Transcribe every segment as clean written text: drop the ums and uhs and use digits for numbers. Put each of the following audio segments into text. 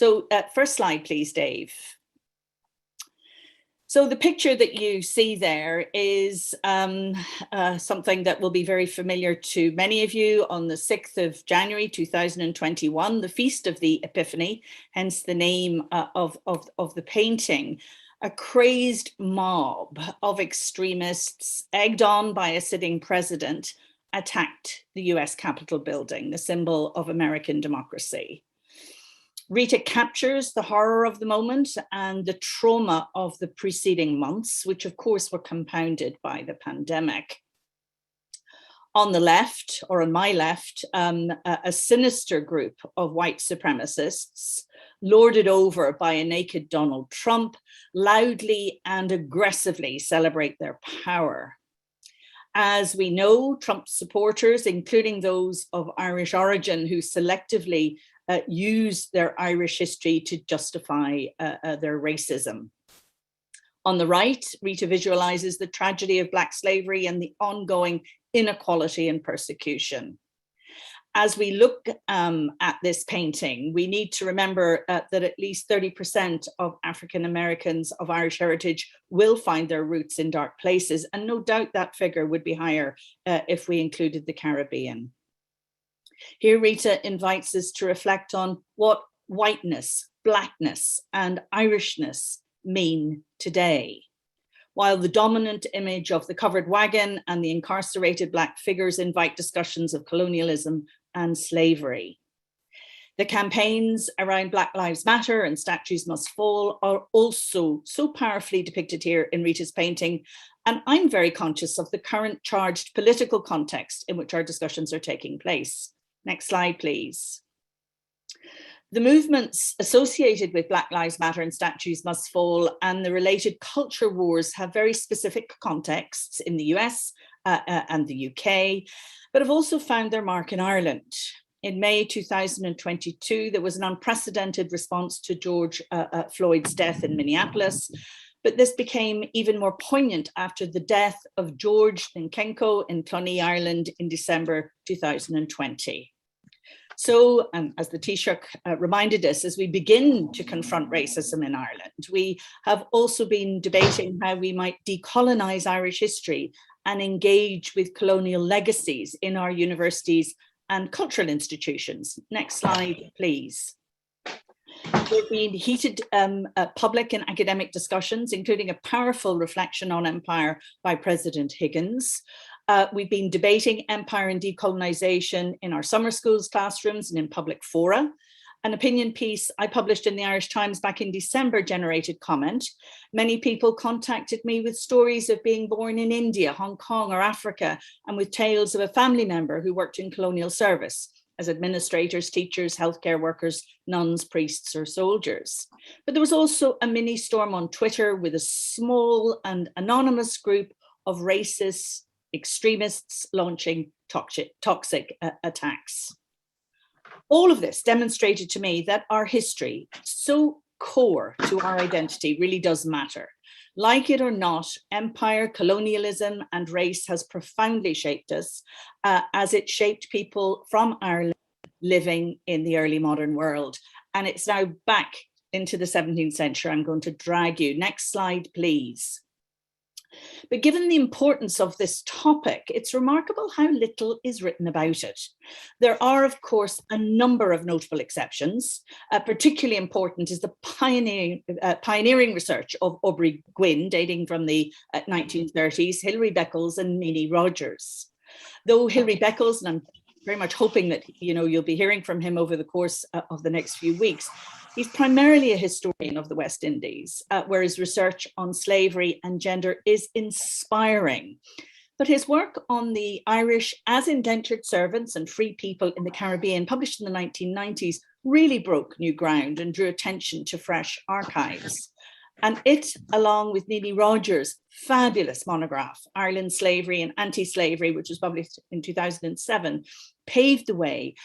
So first slide, please, Dave. So the picture that you see there is something that will be very familiar to many of you on the 6th of January 2021, the Feast of the Epiphany, hence the name of the painting. A crazed mob of extremists, egged on by a sitting president, attacked the US Capitol building, the symbol of American democracy. Rita captures the horror of the moment and the trauma of the preceding months, which of course were compounded by the pandemic. On the left, or on my left, a sinister group of white supremacists, lorded over by a naked Donald Trump, loudly and aggressively celebrate their power. As we know, Trump supporters, including those of Irish origin who selectively use their Irish history to justify their racism. On the right, Rita visualizes the tragedy of Black slavery and the ongoing inequality and persecution. As we look at this painting, we need to remember that at least 30% of African Americans of Irish heritage will find their roots in dark places, and no doubt that figure would be higher if we included the Caribbean. Here, Rita invites us to reflect on what whiteness, Blackness, and Irishness mean today. While the dominant image of the covered wagon and the incarcerated Black figures invite discussions of colonialism and slavery. The campaigns around Black Lives Matter and Statues Must Fall are also so powerfully depicted here in Rita's painting, and I'm very conscious of the current charged political context in which our discussions are taking place. Next slide, please. The movements associated with Black Lives Matter and Statues Must Fall and the related culture wars have very specific contexts in the US and the UK, but have also found their mark in Ireland. In May 2022, there was an unprecedented response to George Floyd's death in Minneapolis, but this became even more poignant after the death of George Nkenko in Clonee, Ireland in December 2020. So, as the Taoiseach reminded us, as we begin to confront racism in Ireland, we have also been debating how we might decolonise Irish history and engage with colonial legacies in our universities and cultural institutions. Next slide, please. There have been heated public and academic discussions, including a powerful reflection on empire by President Higgins. We've been debating empire and decolonization in our summer schools classrooms and in public fora. An opinion piece I published in the Irish Times back in December generated comment. Many people contacted me with stories of being born in India, Hong Kong, or Africa, and with tales of a family member who worked in colonial service as administrators, teachers, healthcare workers, nuns, priests, or soldiers. But there was also a mini storm on Twitter with a small and anonymous group of racist extremists launching toxic attacks. All of this demonstrated to me that our history, so core to our identity, really does matter. Like it or not, empire, colonialism, and race has profoundly shaped us as it shaped people from Ireland living in the early modern world. And it's now back into the 17th century. I'm going to drag you. Next slide, please. But given the importance of this topic, it's remarkable how little is written about it. There are, of course, a number of notable exceptions. Particularly important is the pioneering research of Aubrey Gwynn, dating from the 1930s, Hilary Beckles and Mimi Rogers. Though Hilary Beckles, and I'm very much hoping that you'll be hearing from him over the course of the next few weeks, he's primarily a historian of the West Indies, where his research on slavery and gender is inspiring. But his work on the Irish as indentured servants and free people in the Caribbean, published in the 1990s, really broke new ground and drew attention to fresh archives. And it, along with Mimi Rogers' fabulous monograph, Ireland, Slavery and Anti-Slavery, which was published in 2007, paved the way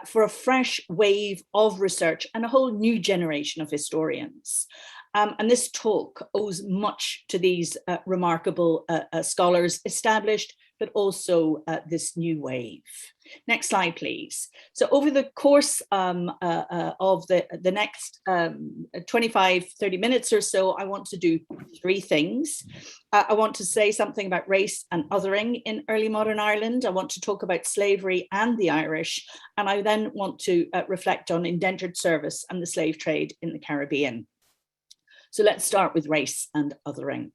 for a fresh wave of research and a whole new generation of historians. And this talk owes much to these remarkable scholars, established but also this new wave. Next slide, please. So over the course of the next 25, 30 minutes or so, I want to do three things. I want to say something about race and othering in early modern Ireland. I want to talk about slavery and the Irish. And I then want to reflect on indentured service and the slave trade in the Caribbean. So let's start with race and othering.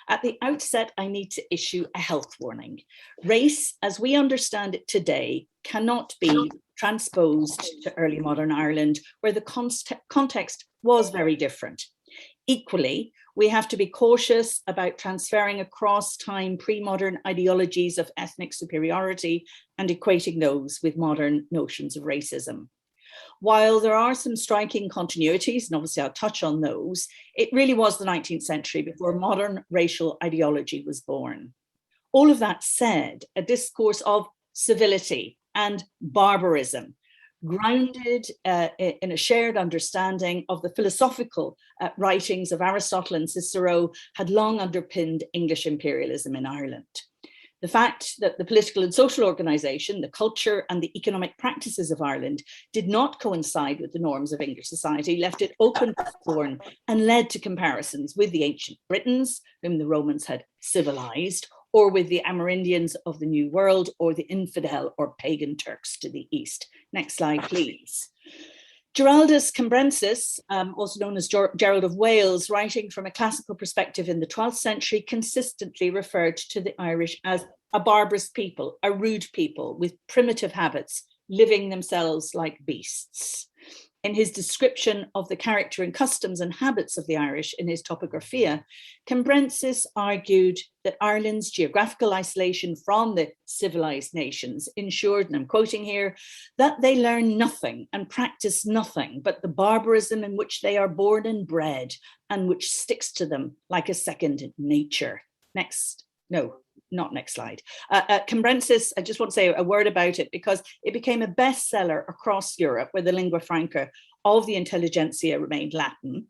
At the outset, I need to issue a health warning. Race, as we understand it today, cannot be transposed to early modern Ireland, where the context was very different. Equally, we have to be cautious about transferring across time pre-modern ideologies of ethnic superiority and equating those with modern notions of racism. While there are some striking continuities, and obviously I'll touch on those, it really was the 19th century before modern racial ideology was born. All of that said, a discourse of civility and barbarism, grounded in a shared understanding of the philosophical writings of Aristotle and Cicero, had long underpinned English imperialism in Ireland. The fact that the political and social organisation, the culture and the economic practices of Ireland did not coincide with the norms of English society left it open to scorn and led to comparisons with the ancient Britons, whom the Romans had civilised, or with the Amerindians of the New World, or the infidel or pagan Turks to the east. Next slide, please. Giraldus Cambrensis, also known as Gerald of Wales, writing from a classical perspective in the 12th century, consistently referred to the Irish as a barbarous people, a rude people with primitive habits, living themselves like beasts. In his description of the character and customs and habits of the Irish in his Topographia, Cambrensis argued that Ireland's geographical isolation from the civilized nations ensured, and I'm quoting here, that they learn nothing and practice nothing but the barbarism in which they are born and bred and which sticks to them like a second nature. Next, no. Not next slide. Cambrensis, I just want to say a word about it because it became a bestseller across Europe where the lingua franca of the intelligentsia remained Latin.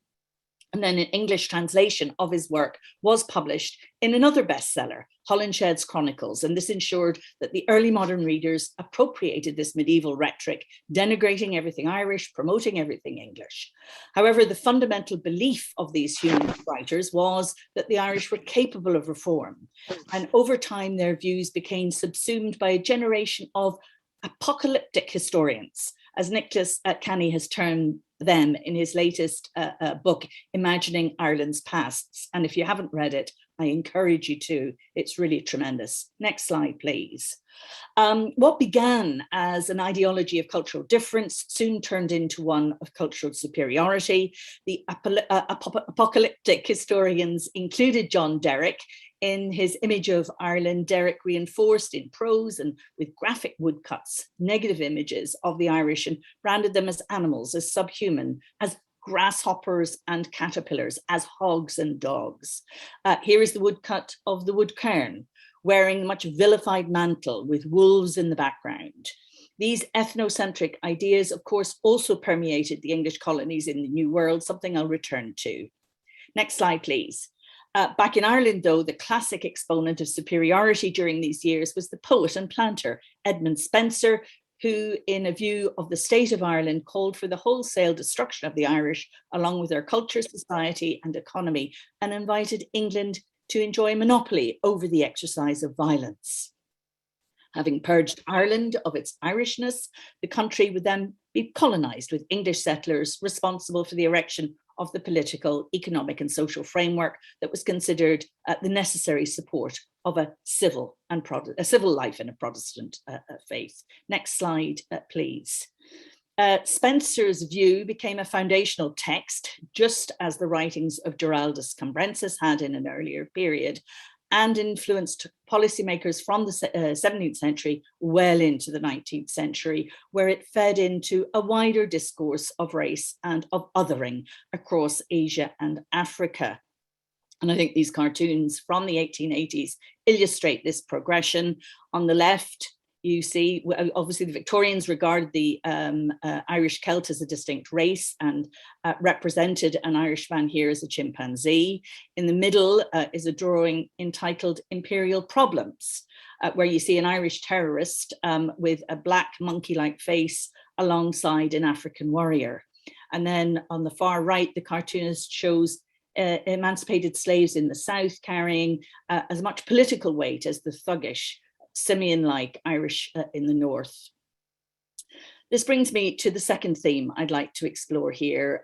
And then an English translation of his work was published in another bestseller, Holinshed's Chronicles. And this ensured that the early modern readers appropriated this medieval rhetoric, denigrating everything Irish, promoting everything English. However, the fundamental belief of these human writers was that the Irish were capable of reform. And over time, their views became subsumed by a generation of apocalyptic historians, as Nicholas Canny has termed them in his latest book, Imagining Ireland's Pasts. And if you haven't read it, I encourage you to. It's really tremendous. Next slide, please. What began as an ideology of cultural difference soon turned into one of cultural superiority. The apocalyptic historians included John Derrick. In his image of Ireland, Derrick reinforced in prose and with graphic woodcuts negative images of the Irish and branded them as animals, as subhuman, as grasshoppers and caterpillars, as hogs and dogs. Here is the woodcut of the wood cairn, wearing a much vilified mantle with wolves in the background. These ethnocentric ideas, of course, also permeated the English colonies in the New World, something I'll return to. Next slide, please. Back in Ireland, though, the classic exponent of superiority during these years was the poet and planter Edmund Spenser, who, in a view of the state of Ireland, called for the wholesale destruction of the Irish, along with their culture, society, and economy, and invited England to enjoy monopoly over the exercise of violence. Having purged Ireland of its Irishness, the country would then be colonised with English settlers responsible for the erection of the political, economic and social framework that was considered the necessary support of a civil life in a Protestant faith. Next slide, please. Spenser's view became a foundational text, just as the writings of Giraldus Cambrensis had in an earlier period, and influenced policymakers from the 17th century well into the 19th century, where it fed into a wider discourse of race and of othering across Asia and Africa. And I think these cartoons from the 1880s illustrate this progression. On the left, You see, obviously, the Victorians regarded the Irish Celt as a distinct race and represented an Irishman here as a chimpanzee. In the middle is a drawing entitled Imperial Problems, where you see an Irish terrorist with a black monkey-like face alongside an African warrior. And then on the far right, the cartoonist shows emancipated slaves in the South carrying as much political weight as the thuggish, simian-like Irish in the North. This brings me to the second theme I'd like to explore here,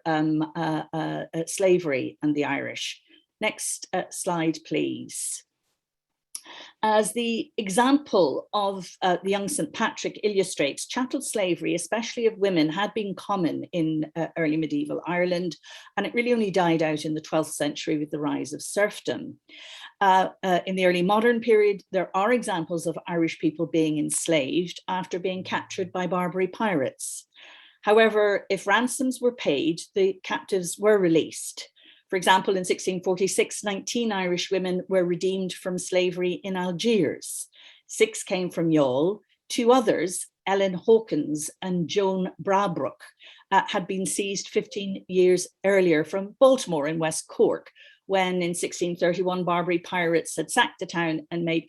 slavery and the Irish. Next slide, please. As the example of the young St. Patrick illustrates, chattel slavery, especially of women, had been common in early medieval Ireland, and it really only died out in the 12th century with the rise of serfdom. In the early modern period, there are examples of Irish people being enslaved after being captured by Barbary pirates. However, if ransoms were paid, the captives were released. For example, in 1646, 19 Irish women were redeemed from slavery in Algiers. 6 came from Youghal. 2 others, Ellen Hawkins and Joan Brabrook, had been seized 15 years earlier from Baltimore in West Cork, when in 1631 Barbary pirates had sacked the town and made